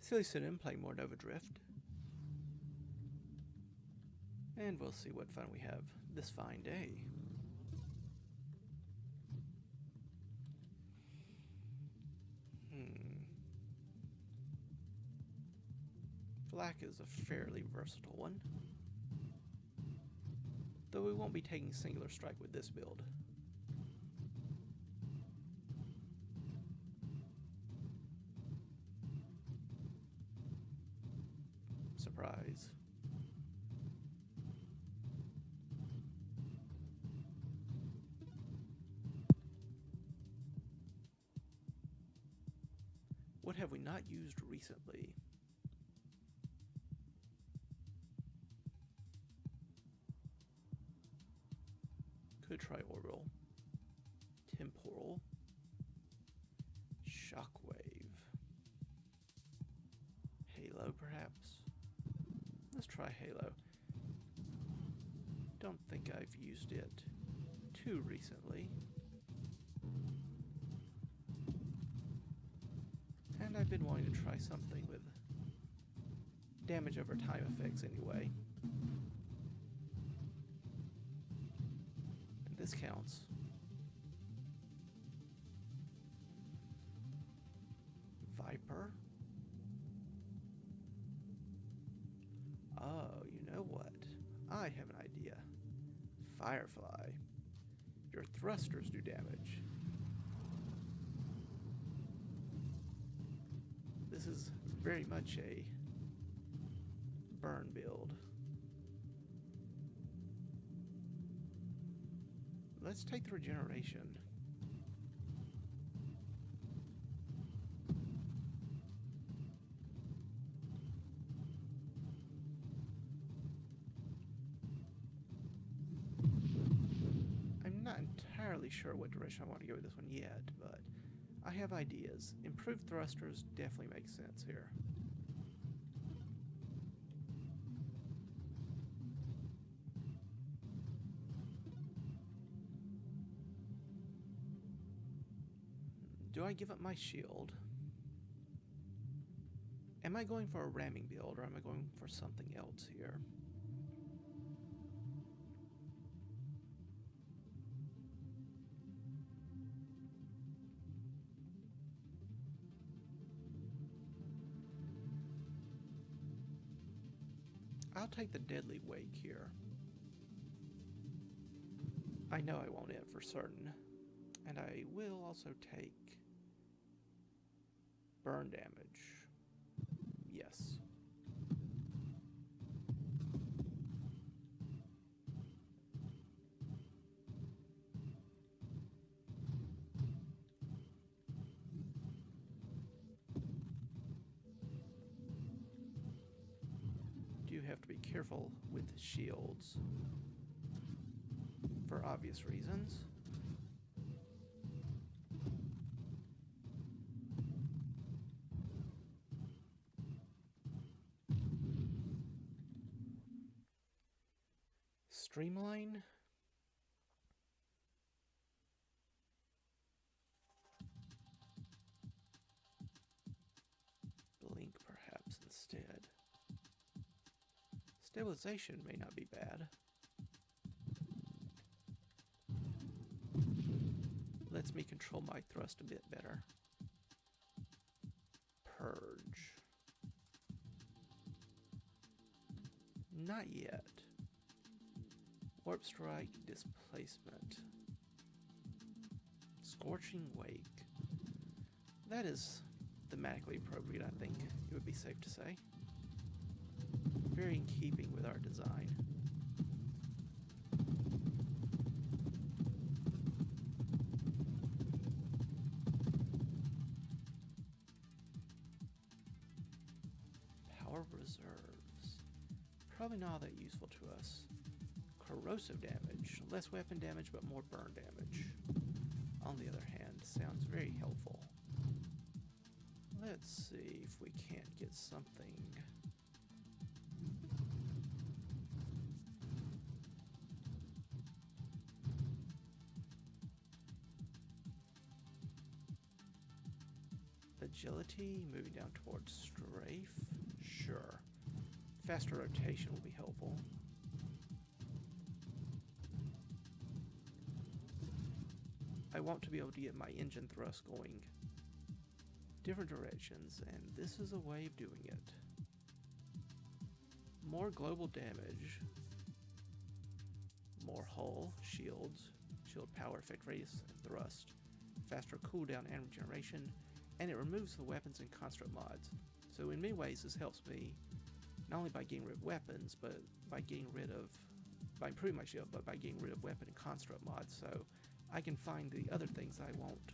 SillyPseudonym playing more Nova Drift. And we'll see what fun we have this fine day. Black is a fairly versatile one, though we won't be taking Singular Strike with this build. Surprise. What have we not used recently? Could try Orbital. Temporal. Shockwave. Halo, perhaps? Let's try Halo. Don't think I've used it too recently. And I've been wanting to try something with damage over time effects anyway. And this counts. Viper. Oh, you know what? I have an idea. Firefly. Your thrusters do damage. This is very much a burn build. Let's take the regeneration. I'm not entirely sure what direction I want to go with this one yet, but I have ideas. Improved thrusters definitely make sense here. Do I give up my shield? Am I going for a ramming build, or am I going for something else here? I'll take the Deadly Wake here. I know I won't hit for certain. And I will also take burn damage. Yes. Do have to be careful with shields for obvious reasons. Streamline. Blink perhaps instead. Stabilization may not be bad. Lets me control my thrust a bit better. Purge. Not yet. Warp Strike, Displacement. Scorching Wake. That is thematically appropriate, I think it would be safe to say. Very in keeping with our design. Power Reserves. Probably not all that useful to us. Corrosive damage. Less weapon damage, but more burn damage. On the other hand, sounds very helpful. Let's see if we can't get something. Agility, moving down towards Strafe. Faster rotation will be helpful. I want to be able to get my engine thrust going different directions, and this is a way of doing it. More global damage, more hull, shields, shield power, effect radius, and thrust, faster cooldown and regeneration, and it removes the weapons and construct mods. So in many ways this helps me not only by getting rid of weapons, but by improving my shield, but by getting rid of weapon and construct mods, so I can find the other things I want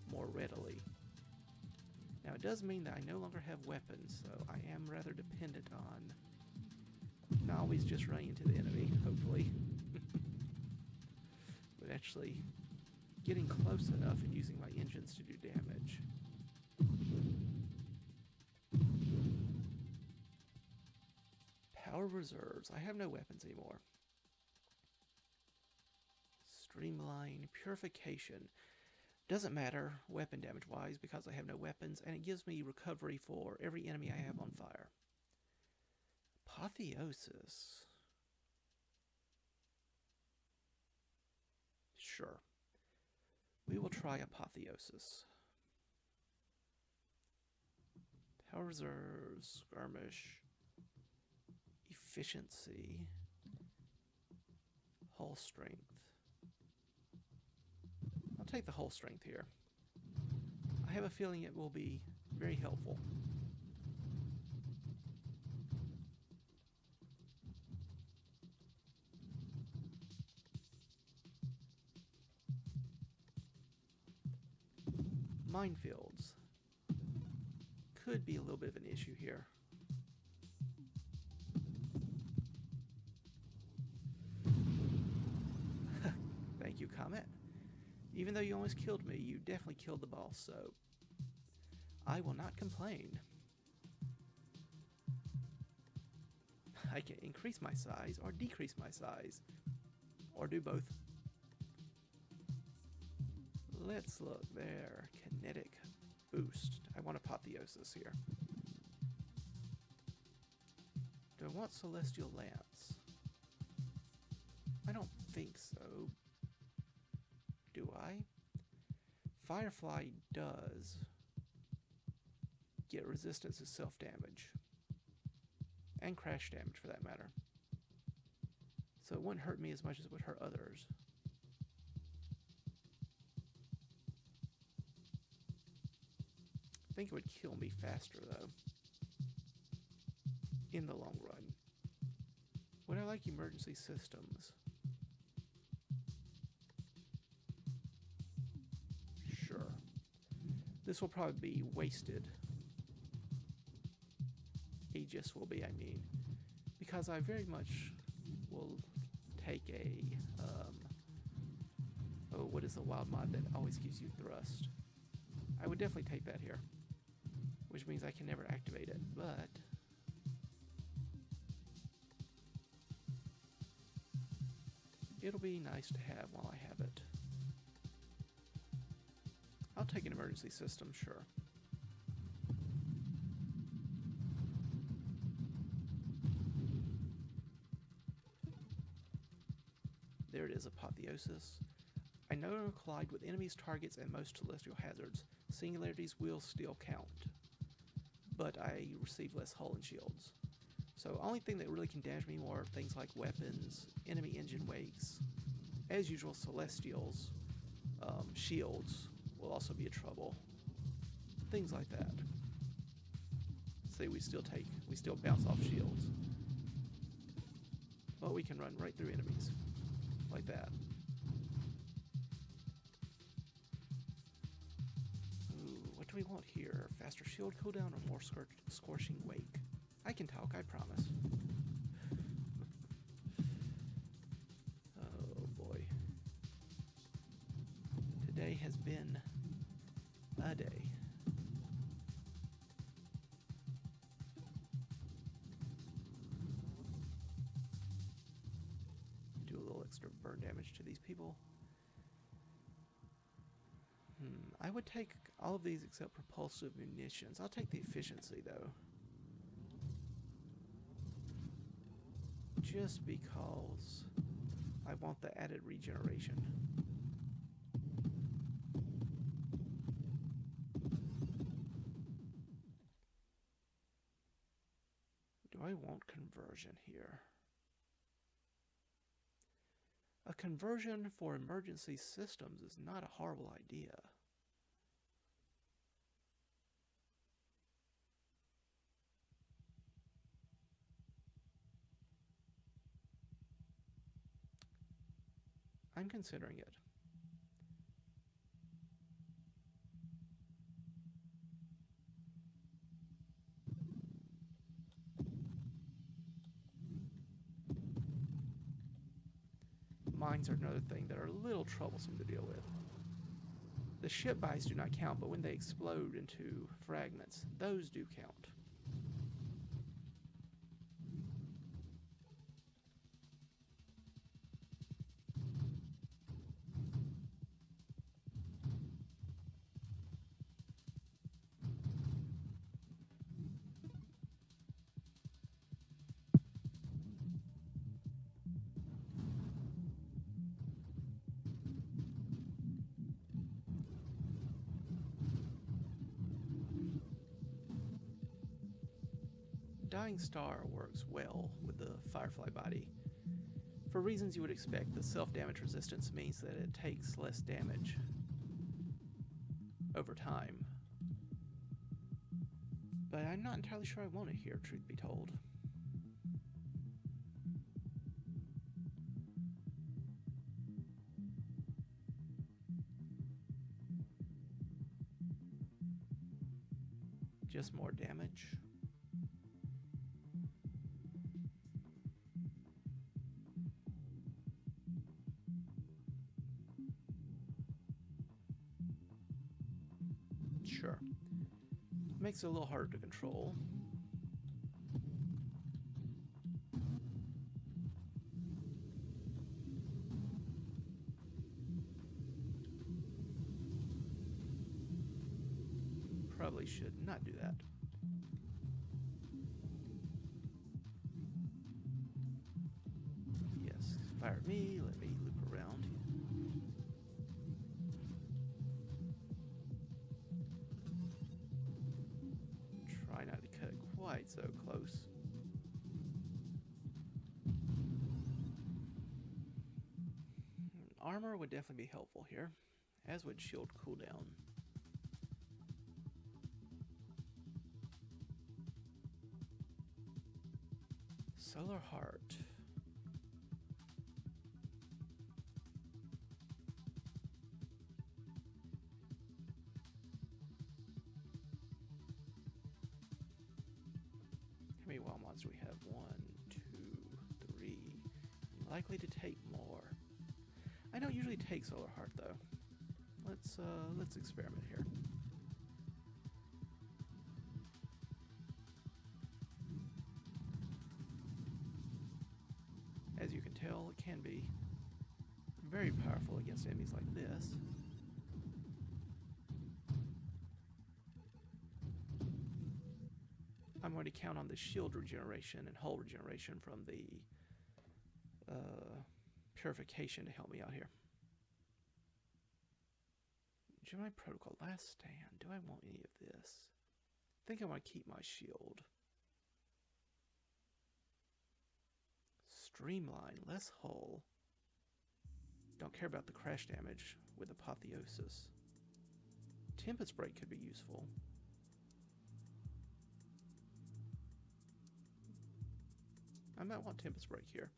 more readily. Now it does mean that I no longer have weapons, so I am rather dependent on not always just running into the enemy, hopefully, but actually getting close enough and using my engines to do damage. Power reserves. I have no weapons anymore. Streamline, purification. Doesn't matter weapon damage wise because I have no weapons, and it gives me recovery for every enemy I have on fire. Apotheosis. Sure. We will try Apotheosis. Power reserves, skirmish, efficiency, hull strength. I'll take the hull strength here. I have a feeling it will be very helpful. Minefields could be a little bit of an issue here. Thank you, Comet. Even though you almost killed me, you definitely killed the boss, so I will not complain. I can increase my size or decrease my size, or do both. Let's look there. Kinetic boost. I want Apotheosis here. Do I want Celestial Lance? I don't think so. Do I? Firefly does get resistance to self-damage. And crash damage for that matter. So it wouldn't hurt me as much as it would hurt others. I think it would kill me faster though. In the long run. Would I like emergency systems? Sure. This will probably be wasted. Aegis will be, I mean. Because I very much will take a, oh, what is the wild mod that always gives you thrust? I would definitely take that here. Which means I can never activate it, but it'll be nice to have while I have it. I'll take an emergency system, sure. There it is, Apotheosis. I no longer collide with enemies, targets, and most celestial hazards. Singularities will still count, but I receive less hull and shields. So only thing that really can damage me more are things like weapons, enemy engine wakes. As usual, celestials, shields will also be a trouble. Things like that. See, we still bounce off shields. But we can run right through enemies. Like that. Ooh, what do we want here? Faster shield cooldown or more scorching wake? I can talk, I promise. Oh boy. Today has been a day. Do a little extra burn damage to these people. I would take all of these except propulsive munitions. I'll take the efficiency though. just because I want the added regeneration. Do I want conversion here? A conversion for emergency systems is not a horrible idea. I'm considering it. Mines are another thing that are a little troublesome to deal with. The ship buys do not count, but when they explode into fragments, those do count. Dying Star works well with the Firefly body. For reasons you would expect, the self-damage resistance means that it takes less damage over time. But I'm not entirely sure I want it here, truth be told. Just more damage. Sure. Makes it a little harder to control. Probably should not do that. Yes, fire me, let me loop around. Try not to cut it quite so close. Armor would definitely be helpful here, as would shield cooldown. Solar Heart. How many wild mods do we have? 1, 2, 3. Likely to take more. I don't usually take Solar Heart though. Let's experiment here. As you can tell, it can be very powerful against enemies like this. I'm going to count on the shield regeneration and hull regeneration from the purification to help me out here. Gemini Protocol, Last Stand. Do I want any of this? I think I want to keep my shield. Streamline, less hull. Don't care about the crash damage with Apotheosis. Tempest Break could be useful. I might want Tempest Break here.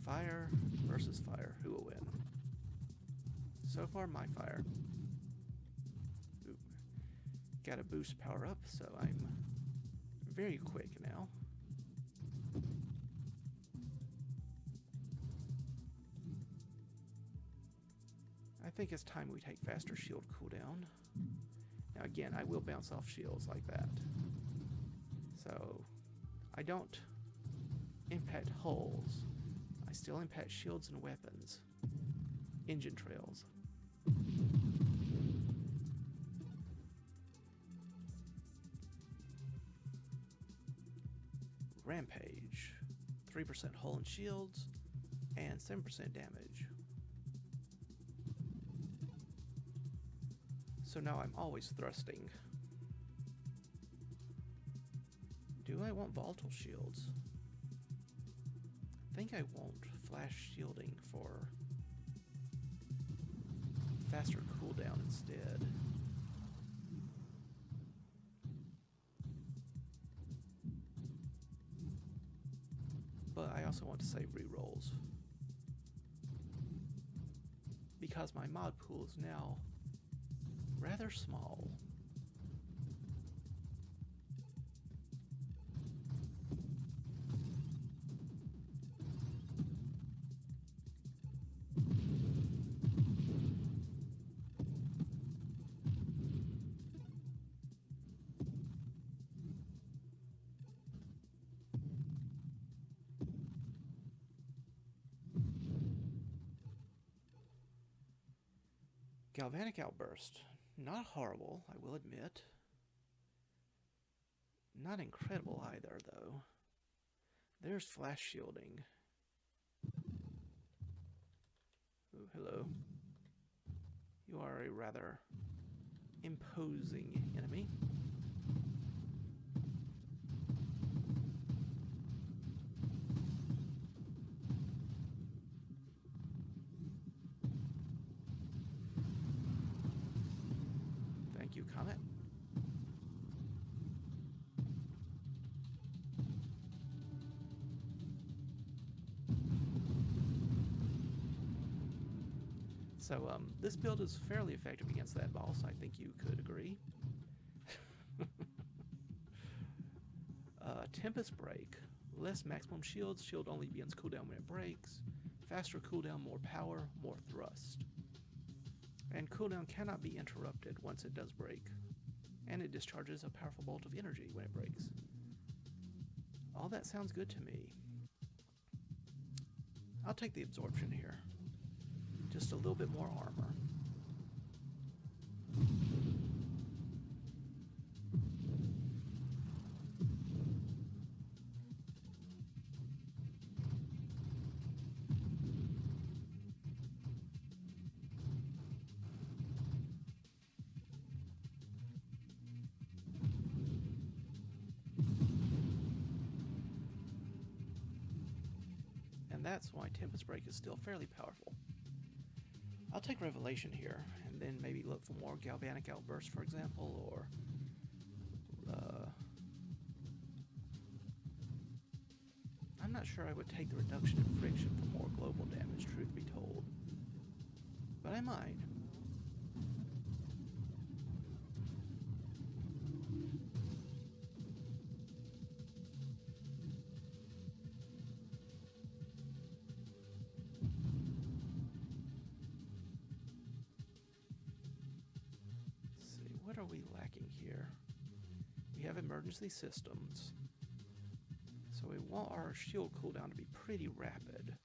Fire versus fire. Who will win? So far, my fire. Ooh. Got a boost power up, so I'm very quick now. I think it's time we take faster shield cooldown. Now again, I will bounce off shields like that. So I don't impact hulls. I still impact shields and weapons. Engine trails. Rampage. 3% hull and shields, and 7% damage. So now I'm always thrusting. Do I want volatile shields? I think I want flash shielding for faster cooldown instead. But I also want to save rerolls, because my mod pool is now rather small. Galvanic Outburst. Not horrible, I will admit. Not incredible either, though. There's flash shielding. Ooh, hello. You are a rather imposing enemy. Thank you, Comet. So, this build is fairly effective against that boss, I think you could agree. Tempest Break. Less maximum shields. Shield only begins cooldown when it breaks. Faster cooldown, more power, more thrust. And cooldown cannot be interrupted once it does break. And it discharges a powerful bolt of energy when it breaks. All that sounds good to me. I'll take the absorption here. Just a little bit more armor. And that's why Tempest Break is still fairly powerful. I'll take Revelation here, and then maybe look for more Galvanic Outburst, for example, or I'm not sure I would take the reduction in friction for more global damage, truth be told. But I might. What are we lacking here? We have emergency systems. So we want our shield cooldown to be pretty rapid.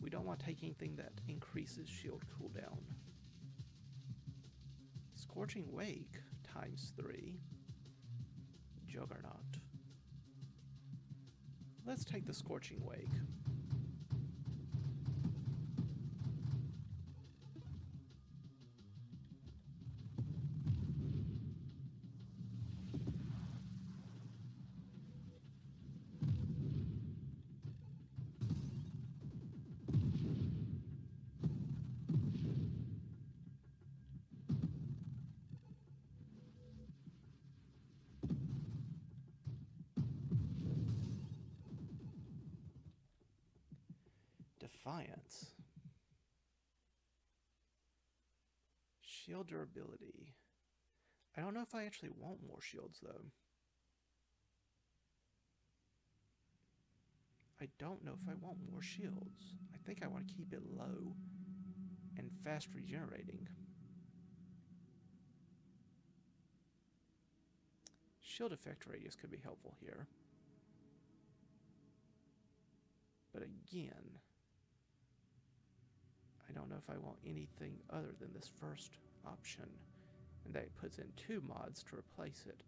We don't want to take anything that increases shield cooldown. Scorching Wake ×3. Juggernaut. Let's take the Scorching Wake. Defiance. Shield durability. I don't know if I actually want more shields, though. I don't know if I want more shields. I think I want to keep it low and fast regenerating. shield effect radius could be helpful here. But again, I don't know if I want anything other than this first option, and that puts in 2 mods to replace it.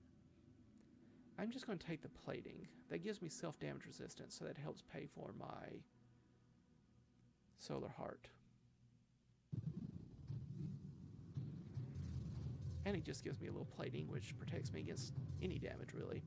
I'm just going to take the plating. That gives me self-damage resistance, so that helps pay for my solar heart. And it just gives me a little plating, which protects me against any damage, really.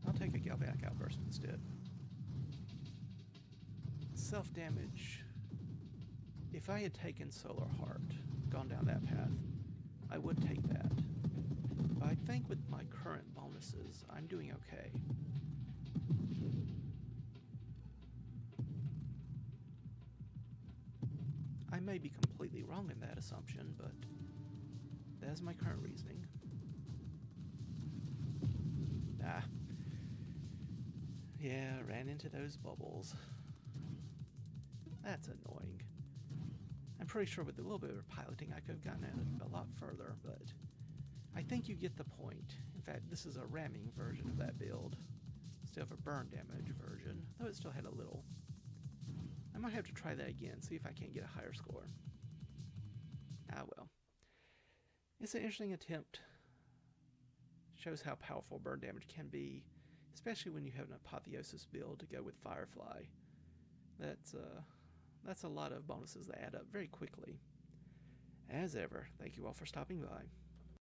I'll take a galvanic outburst instead. Self-damage. If I had taken Solar Heart, gone down that path, I would take that. But I think with my current bonuses, I'm doing okay. I may be completely wrong in that assumption, but that's my current reasoning. Yeah, ran into those bubbles. That's annoying. I'm pretty sure with a little bit of piloting I could have gotten it a lot further, but I think you get the point. In fact, this is a ramming version of that build instead of a burn damage version, though it still had a little. I might have to try that again, see if I can't get a higher score. Ah well. It's an interesting attempt. Shows how powerful burn damage can be, especially when you have an Apotheosis build to go with Firefly. That's a lot of bonuses that add up very quickly. As ever, thank you all for stopping by.